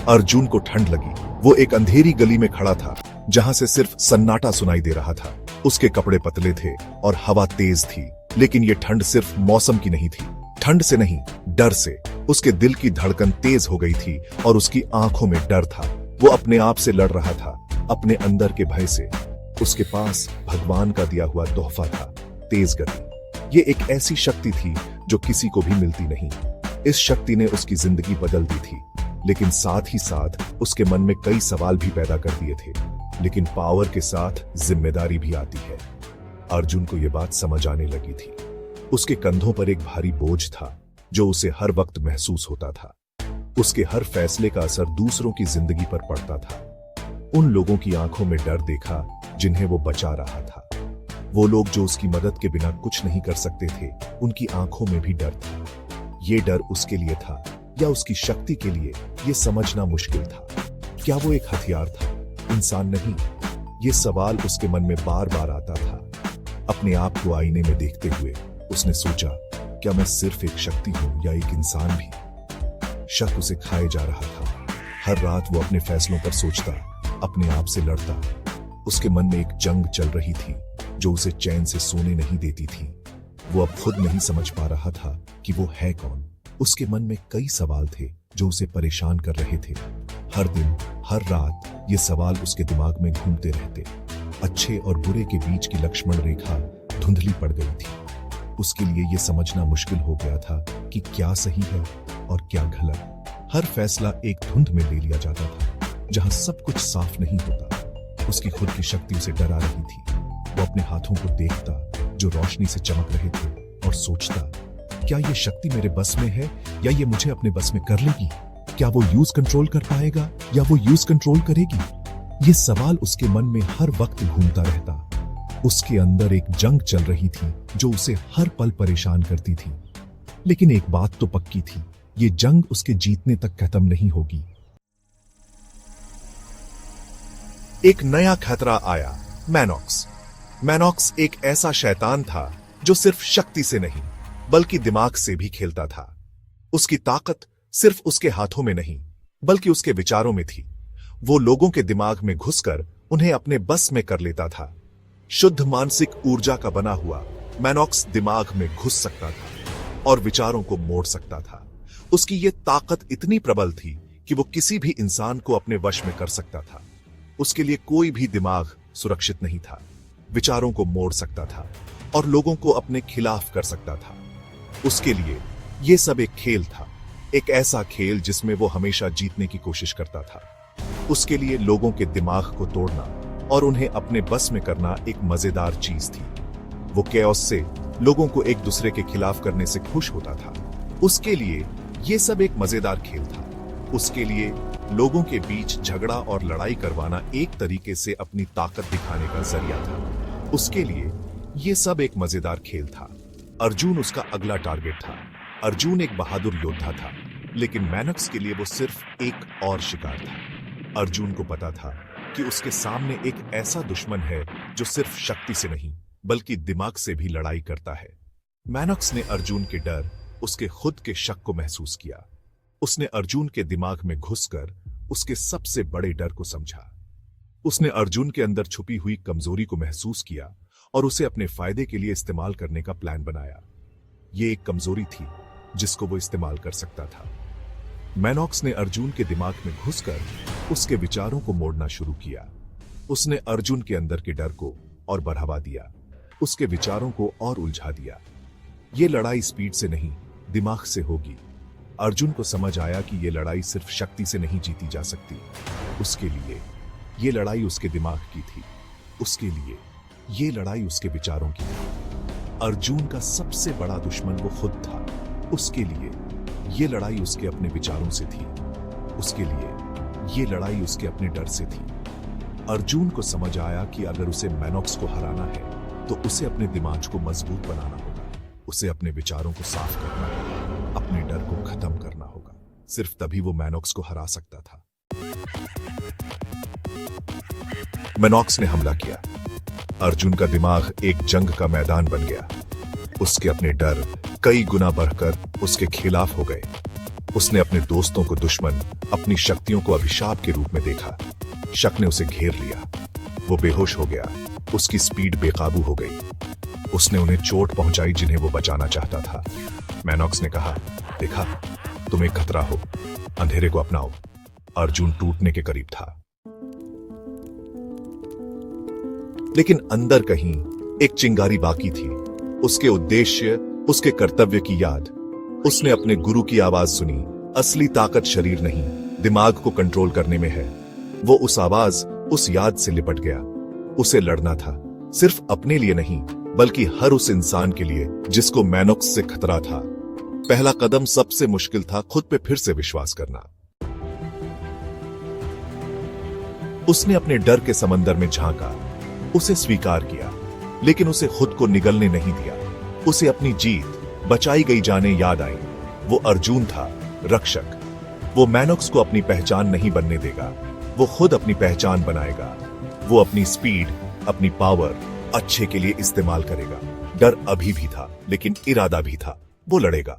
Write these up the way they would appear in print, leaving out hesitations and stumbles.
अर्जुन को ठंड लगी। वो एक अंधेरी गली में खड़ा था जहां से सिर्फ सन्नाटा सुनाई दे रहा था। उसके कपड़े पतले थे और हवा तेज थी, लेकिन ये ठंड सिर्फ मौसम की नहीं थी। ठंड से नहीं, डर से। उसके दिल की धड़कन तेज हो गई थी और उसकी आंखों में डर था। वो अपने आप से लड़ रहा था, अपने अंदर के भय से। उसके पास भगवान का दिया हुआ तोहफा था, तेज गति। ये एक ऐसी शक्ति थी जो किसी को भी मिलती नहीं। इस शक्ति ने उसकी जिंदगी बदल दी थी, लेकिन साथ ही साथ उसके मन में कई सवाल भी पैदा कर दिए थे। लेकिन पावर के साथ जिम्मेदारी भी आती है। अर्जुन को यह बात समझ आने लगी थी। उसके कंधों पर एक भारी बोझ था जो उसे हर वक्त महसूस होता था। उसके हर फैसले का असर दूसरों की जिंदगी पर पड़ता था। उन लोगों की आंखों में डर देखा जिन्हें वो बचा रहा था। वो लोग जो उसकी मदद के बिना कुछ नहीं कर सकते थे, उनकी आंखों में भी डर था। ये डर उसके लिए था या उसकी शक्ति के लिए, ये समझना मुश्किल था। क्या वो एक हथियार था, इंसान नहीं? ये सवाल उसके मन में बार बार आता था। अपने आप को आईने में देखते हुए उसने सोचा, क्या मैं सिर्फ एक शक्ति हूं या एक इंसान भी? शक उसे खाए जा रहा था। हर रात वो अपने फैसलों पर सोचता, अपने आप से लड़ता। उसके मन में एक जंग चल रही थी जो उसे चैन से सोने नहीं देती थी। वो अब खुद नहीं समझ पा रहा था कि वो है कौन। उसके मन में कई सवाल थे जो उसे परेशान कर रहे थे। हर दिन, हर रात ये सवाल उसके दिमाग में घूमते रहते। अच्छे और बुरे के बीच की लक्ष्मण रेखा धुंधली पड़ गई थी। उसके लिए यह समझना मुश्किल हो गया था कि क्या सही है और क्या गलत। हर फैसला एक धुंध में ले लिया जाता था, जहां सब कुछ साफ नहीं होता। उसकी खुद की शक्ति उसे डरा रही थी। वो अपने हाथों को देखता जो रोशनी से चमक रहे थे और सोचता, क्या ये शक्ति मेरे बस में है या ये मुझे अपने बस में कर लेगी? क्या वो यूज कंट्रोल कर पाएगा या वो यूज कंट्रोल करेगी? ये सवाल उसके मन में हर वक्त घूमता रहता। उसके अंदर एक जंग चल रही थी जो उसे हर पल परेशान करती थी। लेकिन एक बात तो पक्की थी, ये जंग उसके जीतने तक खत्म नहीं होगी। एक नया खतरा आया, मैनॉक्स। मैनॉक्स एक ऐसा शैतान था जो सिर्फ शक्ति से नहीं बल्कि दिमाग से भी खेलता था। उसकी ताकत सिर्फ उसके हाथों में नहीं बल्कि उसके विचारों में थी। वो लोगों के दिमाग में घुसकर उन्हें अपने बस में कर लेता था। शुद्ध मानसिक ऊर्जा का बना हुआ मैनॉक्स दिमाग में घुस सकता था और विचारों को मोड़ सकता था। उसकी ये ताकत इतनी प्रबल थी कि वो किसी भी इंसान को अपने वश में कर सकता था। उसके लिए कोई भी दिमाग सुरक्षित नहीं था। विचारों को मोड़ सकता था और लोगों को अपने खिलाफ कर सकता था। उसके लिए यह सब एक खेल था, एक ऐसा खेल जिसमें वो हमेशा जीतने की कोशिश करता था। उसके लिए लोगों के दिमाग को तोड़ना और उन्हें अपने बस में करना एक मजेदार चीज थी। वो कैओस से लोगों को एक दूसरे के खिलाफ करने से खुश होता था। उसके लिए यह सब एक मजेदार खेल था। उसके लिए लोगों के बीच झगड़ा और लड़ाई करवाना एक तरीके से अपनी ताकत दिखाने का जरिया था। उसके लिए यह सब एक मजेदार खेल था। अर्जुन उसका अगला टारगेट था। अर्जुन एक बहादुर योद्धा था, लेकिन मैनॉक्स के लिए वो सिर्फ एक और शिकार था। अर्जुन को पता था कि उसके सामने एक ऐसा दुश्मन है जो सिर्फ शक्ति से नहीं बल्कि दिमाग से भी लड़ाई करता है। मैनॉक्स ने अर्जुन के डर, उसके खुद के शक को महसूस किया। उसने अर्जुन के दिमाग में घुसकर उसके सबसे बड़े डर को समझा। उसने अर्जुन के अंदर छुपी हुई कमजोरी को महसूस किया और उसे अपने फायदे के लिए इस्तेमाल करने का प्लान बनाया। यह एक कमजोरी थी जिसको वो इस्तेमाल कर सकता था। मैनॉक्स ने अर्जुन के दिमाग में घुसकर उसके विचारों को मोड़ना शुरू किया। उसने अर्जुन के अंदर के डर को और बढ़ावा दिया, उसके विचारों को और उलझा दिया। यह लड़ाई स्पीड से नहीं, दिमाग से होगी। अर्जुन को समझ आया कि यह लड़ाई सिर्फ शक्ति से नहीं जीती जा सकती। उसके लिए यह लड़ाई उसके दिमाग की थी। उसके लिए यह लड़ाई उसके विचारों की थी। अर्जुन का सबसे बड़ा दुश्मन वो खुद था। उसके लिए यह लड़ाई उसके अपने विचारों से थी। उसके लिए यह लड़ाई उसके अपने डर से थी। अर्जुन को समझ आया कि अगर उसे मैनॉक्स को हराना है तो उसे अपने दिमाग को मजबूत बनाना होगा। उसे अपने विचारों को साफ करना होगा, अपने डर को खत्म करना होगा। सिर्फ तभी वो मैनॉक्स को हरा सकता था। मैनॉक्स ने हमला किया। अर्जुन का दिमाग एक जंग का मैदान बन गया। उसके अपने डर कई गुना बढ़कर उसके खिलाफ हो गए। उसने अपने दोस्तों को दुश्मन, अपनी शक्तियों को अभिशाप के रूप में देखा। शक ने उसे घेर लिया। वो बेहोश हो गया। उसकी स्पीड बेकाबू हो गई। उसने उन्हें चोट पहुंचाई जिन्हें वो बचाना चाहता था। मैनॉक्स ने कहा, देखा, तुम एक खतरा हो, अंधेरे को अपनाओ। अर्जुन टूटने के करीब था, लेकिन अंदर कहीं एक चिंगारी बाकी थी। उसके उद्देश्य, उसके कर्तव्य की याद। उसने अपने गुरु की आवाज सुनी, असली ताकत शरीर नहीं, दिमाग को कंट्रोल करने में है। वो उस आवाज, उस याद से लिपट गया। उसे लड़ना था, सिर्फ अपने लिए नहीं, बल्कि हर उस इंसान के लिए जिसको मैनॉक्स से खतरा था। पहला कदम सबसे मुश्किल था, खुद पे फिर से विश्वास करना। उसने अपने डर के समंदर में झांका, उसे स्वीकार किया, लेकिन उसे खुद को निगलने नहीं दिया। उसे अपनी जीत, बचाई गई जानें याद आई। वो अर्जुन था, रक्षक। वो मैनॉक्स को अपनी पहचान नहीं बनने देगा, वो खुद अपनी पहचान बनाएगा। वो अपनी स्पीड, अपनी पावर अच्छे के लिए इस्तेमाल करेगा। डर अभी भी था, लेकिन इरादा भी था, वो लड़ेगा।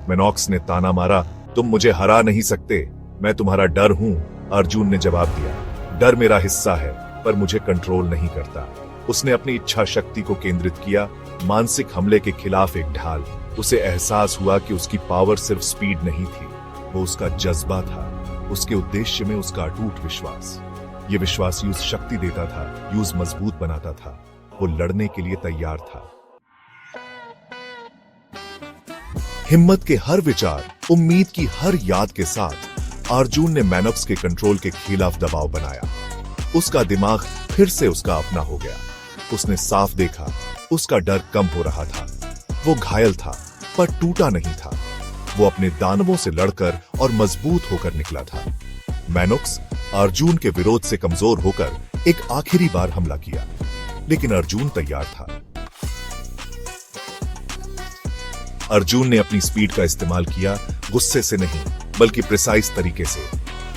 मैनॉक्स ने ताना मारा, तुम मुझे हरा नहीं सकते, मैं तुम्हारा डर हूं। अर्जुन ने जवाब दिया, डर मेरा हिस्सा है, पर मुझे कंट्रोल नहीं करता। उसने अपनी इच्छा शक्ति को केंद्रित किया, मानसिक हमले के खिलाफ एक ढाल। उसे एहसास हुआ कि उसकी पावर सिर्फ स्पीड नहीं थी, वो उसका जज्बा था। उसके उद्देश्य में उसका अटूट विश्वास। ये विश्वास यूज शक्ति देता था, यूज मजबूत बनाता था। वो लड़ने के लिए तैयार था। हिम्मत के हर विचार, उम्मीद की हर याद के साथ अर्जुन ने मैनॉक्स के कंट्रोल के खिलाफ दबाव बनाया। उसका दिमाग फिर से उसका अपना हो गया। उसने साफ देखा, उसका डर कम हो रहा था। वो घायल था, पर टूटा नहीं था। वो अपने दानवों से लड़कर और मजबूत होकर निकला था। मैनॉक्स अर्जुन के विरोध से कमजोर होकर एक आखिरी बार हमला किया, लेकिन अर्जुन तैयार था। अर्जुन ने अपनी स्पीड का इस्तेमाल किया, गुस्से से नहीं, बल्कि प्रिसाइज तरीके से।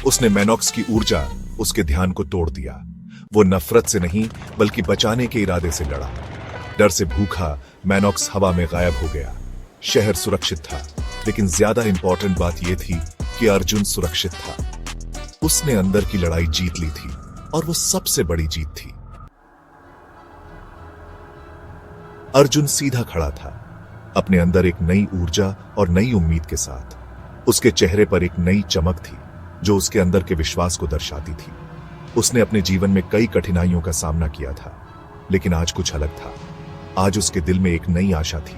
उसने मैनॉक्स की ऊर्जा, उसके ध्यान को तोड़ दिया। वो नफरत से नहीं, बल्कि बचाने के इरादे से लड़ा। डर से भूखा मैनॉक्स हवा में गायब हो गया। शहर सुरक्षित था, लेकिन ज्यादा इंपॉर्टेंट बात यह थी कि अर्जुन सुरक्षित था। उसने अंदर की लड़ाई जीत ली थी, और वो सबसे बड़ी जीत थी। अर्जुन सीधा खड़ा था, अपने अंदर एक नई ऊर्जा और नई उम्मीद के साथ। उसके चेहरे पर एक नई चमक थी, जो उसके अंदर के विश्वास को दर्शाती थी। उसने अपने जीवन में कई कठिनाइयों का सामना किया था, लेकिन आज कुछ अलग था। आज उसके दिल में एक नई आशा थी,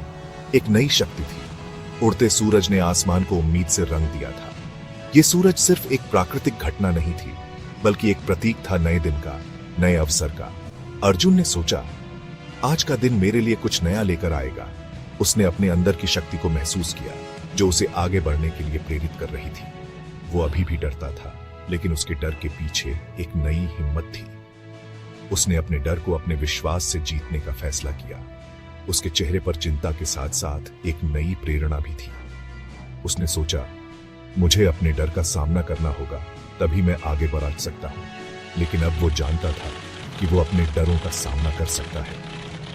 एक नई शक्ति थी। उड़ते सूरज ने आसमान को उम्मीद से रंग दिया था। यह सूरज सिर्फ एक प्राकृतिक घटना नहीं थी, बल्कि एक प्रतीक था नए दिन का, नए अवसर का। अर्जुन ने सोचा, आज का दिन मेरे लिए कुछ नया लेकर आएगा। उसने अपने अंदर की शक्ति को महसूस किया, जो उसे आगे बढ़ने के लिए प्रेरित कर रही थी। वो अभी भी डरता था, लेकिन उसके डर के पीछे एक नई हिम्मत थी। उसने अपने डर को अपने विश्वास से जीतने का फैसला किया। उसके चेहरे पर चिंता के साथ साथ एक नई प्रेरणा भी थी। उसने सोचा, मुझे अपने डर का सामना करना होगा, तभी मैं आगे बढ़ सकता हूं। लेकिन अब वो जानता था कि वो अपने डरों का सामना कर सकता है।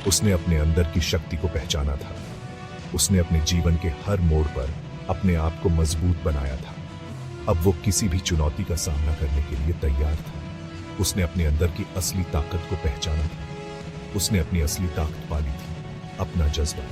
उसने अपने अंदर की शक्ति को पहचाना था। उसने अपने जीवन के हर मोड़ पर अपने आप को मजबूत बनाया था। अब वो किसी भी चुनौती का सामना करने के लिए तैयार था। उसने अपने अंदर की असली ताकत को पहचाना था। उसने अपनी असली ताकत पाली थी, अपना जज्बा।